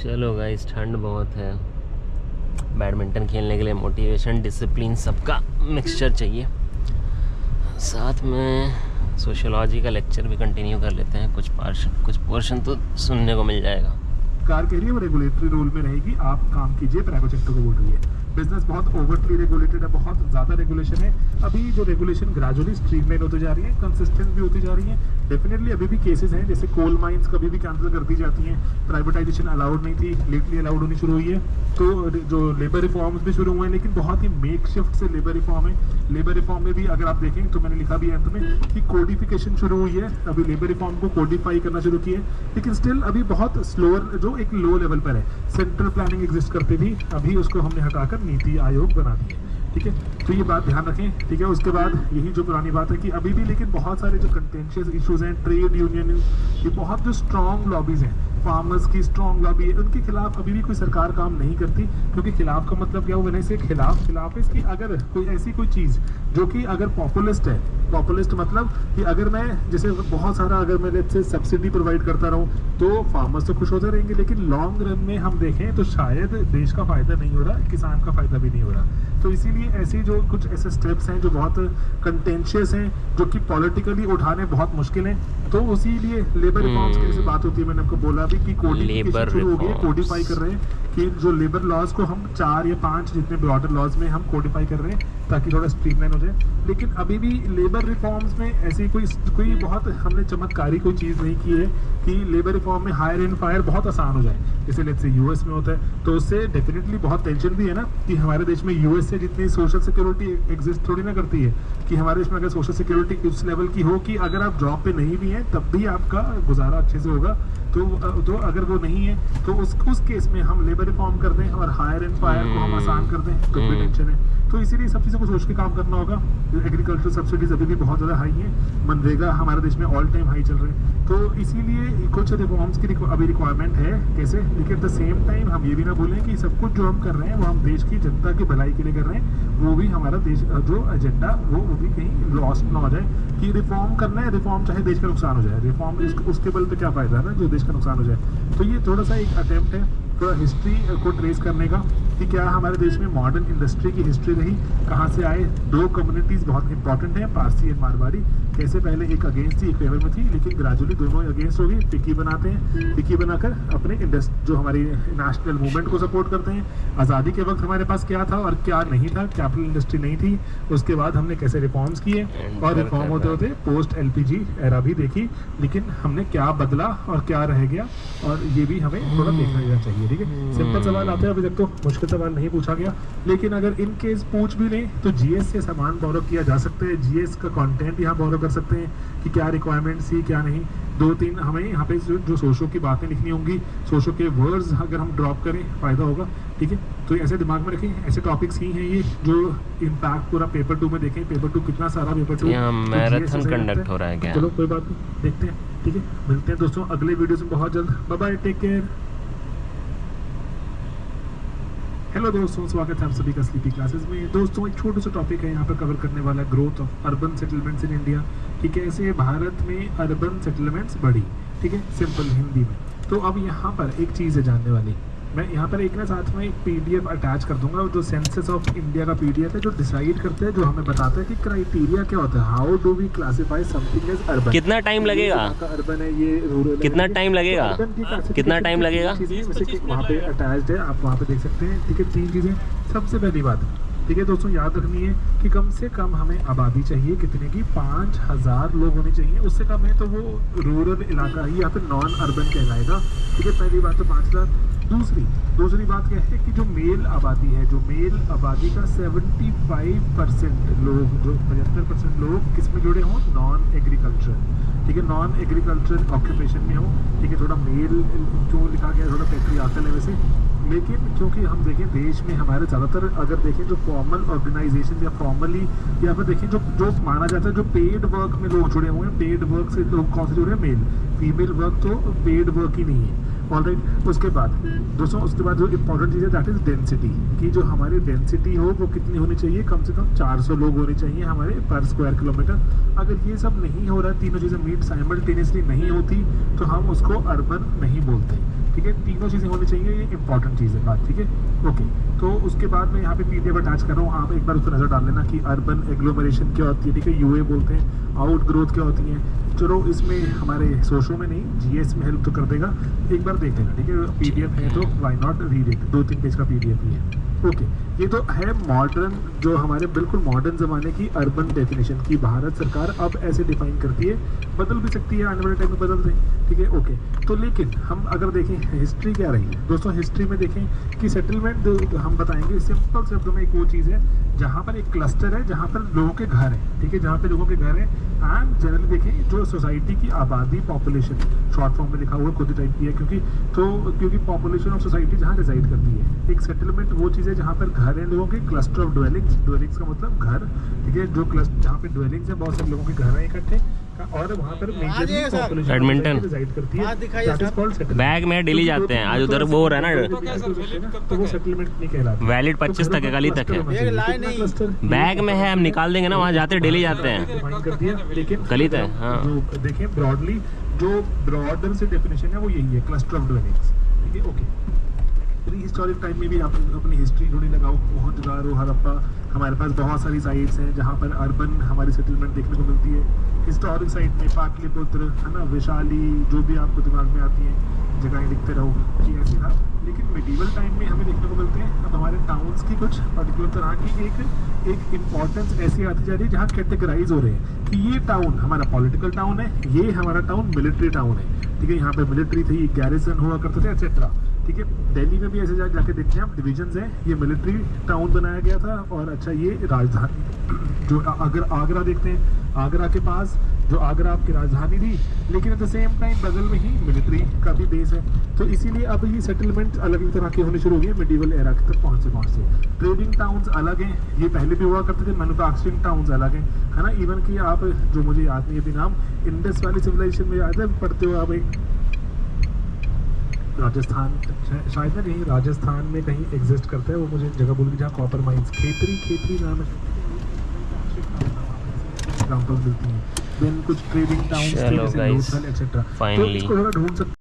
चलो गाइस, ठंड बहुत है। बैडमिंटन खेलने के लिए मोटिवेशन, डिसिप्लिन, सबका मिक्सचर चाहिए। साथ में सोशियोलॉजी का लेक्चर भी कंटिन्यू कर लेते हैं। कुछ पोर्शन तो सुनने को मिल जाएगा। कार कह रही है वो रेगुलेटरी रूल में रहेगी, आप काम कीजिए, प्राइवेट सेक्टर को बोल रही है। बिजनेस बहुत ओवरली रेगुलेटेड है, बहुत ज़्यादा रेगुलेशन है। अभी जो रेगुलेशन ग्रेजुअली स्ट्रीमलाइन होती जा रही है, कंसिस्टेंट भी होती जा रही है। डेफिनेटली अभी भी केसेस हैं, जैसे कोल माइंस कभी भी कैंसिल कर दी जाती हैं। प्राइवेटाइजेशन अलाउड नहीं थी, लेटली अलाउड होनी शुरू हुई है। तो जो लेबर रिफॉर्म्स भी शुरू हुए हैं, लेकिन बहुत ही मेक शिफ्ट से लेबर रिफॉर्म है। लेबर रिफॉर्म में भी अगर आप देखें तो मैंने लिखा भी है अंत में कि कोडिफिकेशन शुरू हुई है। अभी लेबर रिफॉर्म को कोडिफाई करना शुरू किया है, लेकिन स्टिल अभी बहुत स्लोअर, जो एक लो लेवल पर है। सेंट्रल प्लानिंग एग्जिस्ट करती थी, अभी उसको हमने हटाकर नीति आयोग बना दिया। ठीक है, तो ये बात ध्यान रखें। ठीक है, उसके बाद यही जो पुरानी बात है कि अभी भी लेकिन बहुत सारे जो कंटेंशियस इश्यूज हैं, ट्रेड यूनियन, ये बहुत जो स्ट्रॉन्ग लॉबीज हैं, फार्मर्स की स्ट्रॉन्ग लॉबी है, उनके खिलाफ अभी भी कोई सरकार काम नहीं करती। क्योंकि खिलाफ का मतलब क्या हुआ, से खिलाफ है इसकी। अगर कोई ऐसी कोई चीज़ जो कि अगर पॉपुलिस्ट है, पॉपुलिस्ट मतलब कि अगर मैं जैसे बहुत सारा अगर मैं से सब्सिडी प्रोवाइड करता रहूं तो फार्मर्स तो खुश होते रहेंगे, लेकिन लॉन्ग रन में हम देखें तो शायद देश का फायदा नहीं हो रहा, किसान का फायदा भी नहीं हो रहा। तो इसीलिए ऐसे जो कुछ ऐसे स्टेप्स हैं जो बहुत कंटेंशियस हैं, जो कि पॉलिटिकली उठाने बहुत मुश्किल हैं, तो इसीलिए लेबर रिफॉर्म्स की जैसे बात होती है, मैंने आपको बोला भी कि कोडिफिकेशन शुरू हो गई, कोडिफाई कर रहे हैं कि जो लेबर लॉज को हम 4 या 5 जितने ब्रॉडर लॉज में हम कोडिफाई कर रहे हैं ताकि थोड़ा स्ट्रीमलाइन हो जाए। लेकिन अभी भी लेबर रिफॉर्म्स में ऐसी कोई बहुत हमने चमत्कारी कोई चीज़ नहीं की है कि लेबर रिफॉर्म में हायर एंड फायर बहुत आसान हो जाए, जैसे लेट्स से यूएस में होता है। तो उससे डेफिनेटली बहुत टेंशन भी है ना कि हमारे देश में यूएस से जितनी सोशल सिक्योरिटी एग्जिस्ट थोड़ी ना करती है कि हमारे देश में अगर सोशल सिक्योरिटी उस लेवल की हो कि अगर आप जॉब पे नहीं भी हैं तब भी आपका गुजारा अच्छे से होगा। तो अगर वो नहीं है तो उस केस में हम लेबर रिफॉर्म कर दें और हायर एंड फायर को हम आसान कर दें, तो भी टेंशन है। तो इसीलिए सब चीज़ों को सोच के काम करना होगा। एग्रीकल्चर सब्सिडीज अभी भी बहुत ज़्यादा हाई हैं, मनरेगा हमारे देश में ऑल टाइम हाई चल रहे हैं। तो इसीलिए कुछ रिफॉर्म्स की अभी रिक्वायरमेंट है कैसे, लेकिन एट द सेम टाइम हम ये भी ना भूलें कि सब कुछ जो हम कर रहे हैं वो हम देश की जनता की भलाई के लिए कर रहे हैं। वो भी हमारा देश जो एजेंडा वो भी कहीं लॉस्ट ना हो जाए कि रिफॉर्म करना है, रिफॉर्म चाहे देश का नुकसान हो जाए, रिफॉर्म उसके बल पे क्या फ़ायदा है ना जो देश का नुकसान हो जाए। तो ये थोड़ा सा एक अटेम्प्ट है थोड़ा हिस्ट्री को ट्रेस करने का कि क्या हमारे देश में मॉडर्न इंडस्ट्री की हिस्ट्री रही, कहाँ से आए। 2 कम्युनिटीज़ बहुत इंपॉर्टेंट हैं, पारसी एंड मारवाड़ी। कैसे पहले एक अगेंस्ट थी, एक फेवर में थी, लेकिन ग्रेजुअली दोनों अगेंस्ट हो गई। फिक्की बनाते हैं, फिक्की बनाकर अपने जो हमारी नेशनल मूवमेंट को सपोर्ट करते हैं। आज़ादी के वक्त हमारे पास क्या था और क्या नहीं था, कैपिटल इंडस्ट्री नहीं थी। उसके बाद हमने कैसे रिफॉर्म्स किए और रिफॉर्म होते होते पोस्ट LPG एरा भी देखी, लेकिन हमने क्या बदला और क्या रह गया, और ये भी हमें थोड़ा देखना चाहिए। ठीक है, सिंपल सवाल आते हैं, अभी तक तो मुश्किल सवाल नहीं पूछा गया, लेकिन अगर इन केस पूछ भी लें तो GS से सामान बोरो किया जा सकता है। GS का कंटेंट यहाँ बोरो कर सकते हैं कि क्या रिक्वायरमेंट्स थी क्या नहीं। 2-3 हमें यहाँ पे जो सोशो की बातें लिखनी होंगी, सोशो के वर्ड्स अगर हम ड्रॉप करें फ़ायदा होगा। ठीक है, तो ऐसे दिमाग में रखें, ऐसे टॉपिक्स ही हैं ये जो इम्पैक्ट पूरा पेपर 2 में देखें। पेपर 2 कितना सारा पेपर 2 मैराथन कंडक्ट हो रहा है क्या? चलो कोई बात नहीं, देखते हैं। ठीक है, मिलते हैं दोस्तों अगले वीडियो में बहुत जल्द। Bye bye, take care. Hello दोस्तों, स्वागत है आप सभी का स्लीपी क्लासेस में। दोस्तों एक छोटा सा टॉपिक है यहाँ पर कवर करने वाला, growth of urban settlements in India कि कैसे भारत में अर्बन सेटलमेंट्स बढ़ी। ठीक है, सिंपल हिंदी में। तो अब यहाँ पर एक चीज़ है जानने वाली, मैं यहाँ पर एक ना साथ में एक PDF अटैच कर दूंगा जो सेंसस ऑफ इंडिया का PDF है, जो डिसाइड करते हैं, जो हमें बताता है कि क्राइटेरिया क्या होता है, how do we classify something as urban. कितना टाइम लगेगा, अर्बन है ये रूरल, कितना टाइम लगेगा, कितना टाइम लगेगा, वहाँ पे अटैच्ड है, आप वहाँ पे देख सकते हैं। ठीक है, 3 चीज़ें। सबसे पहली बात, ठीक है दोस्तों, याद रखनी है कि कम से कम हमें आबादी चाहिए कितने की, 5000 लोग होने चाहिए। उससे कम है तो वो रूरल इलाका ही या फिर नॉन अर्बन कहलाएगा। ठीक है, पहली बात तो 5000। दूसरी बात क्या है कि जो मेल आबादी है, जो मेल आबादी का 75% लोग, जो 75% लोग किस में जुड़े हों, नॉन एग्रीकल्चर। ठीक है, नॉन एग्रीकल्चर ऑक्यूपेशन में हो। ठीक है, थोड़ा मेल जो लिखा गया थोड़ा पैट्रियार्कल है वैसे, लेकिन क्योंकि हम देखें देश में हमारे ज़्यादातर अगर देखें जो फॉर्मल ऑर्गेनाइजेशन या फॉर्मली या फिर देखें जो माना जाता है जो पेड वर्क में लोग जुड़े हुए हैं, पेड वर्क से लोग कौन से जुड़े हैं, मेल। फीमेल वर्क तो पेड वर्क ही नहीं है। ऑलराइट। उसके बाद दोस्तों, उसके बाद जो इंपॉर्टेंट चीज़ है दैट इज डेंसिटी, कि जो हमारी डेंसिटी हो वो कितनी होनी चाहिए, कम से कम 400 लोग होने चाहिए हमारे पर स्क्वायर किलोमीटर। अगर ये सब नहीं हो रहा, तीनों चीज़ें मीट साइमल्टेनियसली नहीं होती, तो हम उसको अर्बन नहीं बोलते, ठीक है। तीनों चीज़ें होनी चाहिए, ये इंपॉर्टेंट चीज़ है बात, ठीक है, ओके। तो उसके बाद मैं यहाँ पे पीडीएफ अटैच कर रहा हूँ, आप एक बार उस पर नज़र डाल लेना कि अर्बन एग्लोमरेशन क्या होती है, ठीक है, यूए बोलते हैं, आउट ग्रोथ क्या होती है। चलो इसमें हमारे सोशो में नहीं, जीएस में हेल्प तो कर देगा, एक बार देख लेना, ठीक है। पीडीएफ है तो why not read it, 2-3 page का पीडीएफ ही है, ओके। ये तो है मॉडर्न, जो हमारे बिल्कुल मॉडर्न ज़माने की अर्बन डेफिनेशन की भारत सरकार अब ऐसे डिफाइन करती है, बदल भी सकती है, आने वाले टाइम में बदल दें, ठीक है, ओके। तो लेकिन हम अगर देखें हिस्ट्री क्या रही है दोस्तों, हिस्ट्री में देखें कि सेटलमेंट हम बताएंगे सिंपल शब्दों में, एक वो चीज़ है जहाँ पर एक क्लस्टर है, जहाँ पर लोगों के घर हैं, ठीक है, जहाँ पे लोगों के घर हैं। एंड जनरली देखें जो सोसाइटी की आबादी, पॉपुलेशन, शॉर्ट फॉर्म में लिखा हुआ खुद ही टाइप की है, क्योंकि पॉपुलेशन ऑफ सोसाइटी जहाँ रिजाइड करती है। एक सेटलमेंट वो चीज़ है जहाँ पर घर है लोगों के, क्लस्टर ऑफ ड्वेलिंग्स का मतलब घर, ठीक है, जो क्लस्टर जहाँ पे ड्वेलिंग्स है, बहुत सारे लोगों के घर हैं इकट्ठे, और वहाँ पर मेजरली पॉपुलेशन बैडमिंटन रिजाइड करती है, that is called settlement. Bag में डेली जाते हैं, आज उधर वो हो रहा है ना, तो वो सेटलमेंट नहीं कहलाता, वैलिड 25 तक है, कल ही तक है, बैग में है, हम निकाल देंगे ना, वहाँ जाते डेली जाते हैं, कर दिया, लेकिन कल ही तक, हाँ। जो देखें ब्रॉडली, जो ब्रॉडर से डेफिनेशन है वो यही है, क्लस्टर ऑफ ड्वेलिंग्स, ठीक है, ओके। प्री हिस्टोरिक टाइम में भी आप अपनी हिस्ट्री ढूंढने लगाओ, मोहनजोदारो, हड़प्पा, हमारे पास बहुत सारी साइट्स हैं जहाँ पर अर्बन हमारी सेटलमेंट देखने को मिलती है। हिस्टोरिक साइट में पाटलिपुत्र है ना, वैशाली, जो भी आपको दिमाग में आती हैं जगहें लिखते रहो कि ऐसी था। लेकिन मिडीवल टाइम में हमें देखने को मिलते हैं अब हमारे टाउन्स की कुछ पर्टिकुलर तरह की एक इम्पॉर्टेंस ऐसी आती जा रही है जहाँ कैटेगराइज हो रहे हैं कि ये टाउन हमारा पॉलिटिकल टाउन है, ये हमारा टाउन मिलिट्री टाउन है, ठीक है, यहाँ पे मिलिट्री थी, गैरिसन हुआ करते थे, एक्सेट्रा, ठीक है। दिल्ली में भी ऐसे जाके देखते हैं आप, डिविजन्स हैं, ये मिलिट्री टाउन बनाया गया था, और अच्छा ये राजधानी, जो अगर आगरा देखते हैं, आगरा के पास जो आगरा आपकी राजधानी थी, लेकिन एट द सेम टाइम बगल में ही मिलिट्री का भी बेस है, तो इसीलिए अब ये सेटलमेंट अलग अलग तरह के होने शुरू हो गए मिडीवल एरा तक पहुँचते। ट्रेडिंग टाउन्स अलग हैं, ये पहले भी हुआ करते थे, मैन्युफैक्चरिंग टाउन्स अलग हैं, है ना। इवन कि आप, जो मुझे याद नहीं है भी नाम, इंडस वैली सिविलाइजेशन में याद है, पढ़ते हो आप, एक राजस्थान, शायद ना कहीं राजस्थान में कहीं एग्जिस्ट करता है, वो मुझे जगह बोल गई, जहाँ कॉपर माइंस, खेतरी नाम है, एग्जांपल्स मिलती हैं, देन कुछ ट्रेडिंग टाउन्स थे जैसे लोथल एक्सेट्रा, तो इसको थोड़ा ढूंढ सकते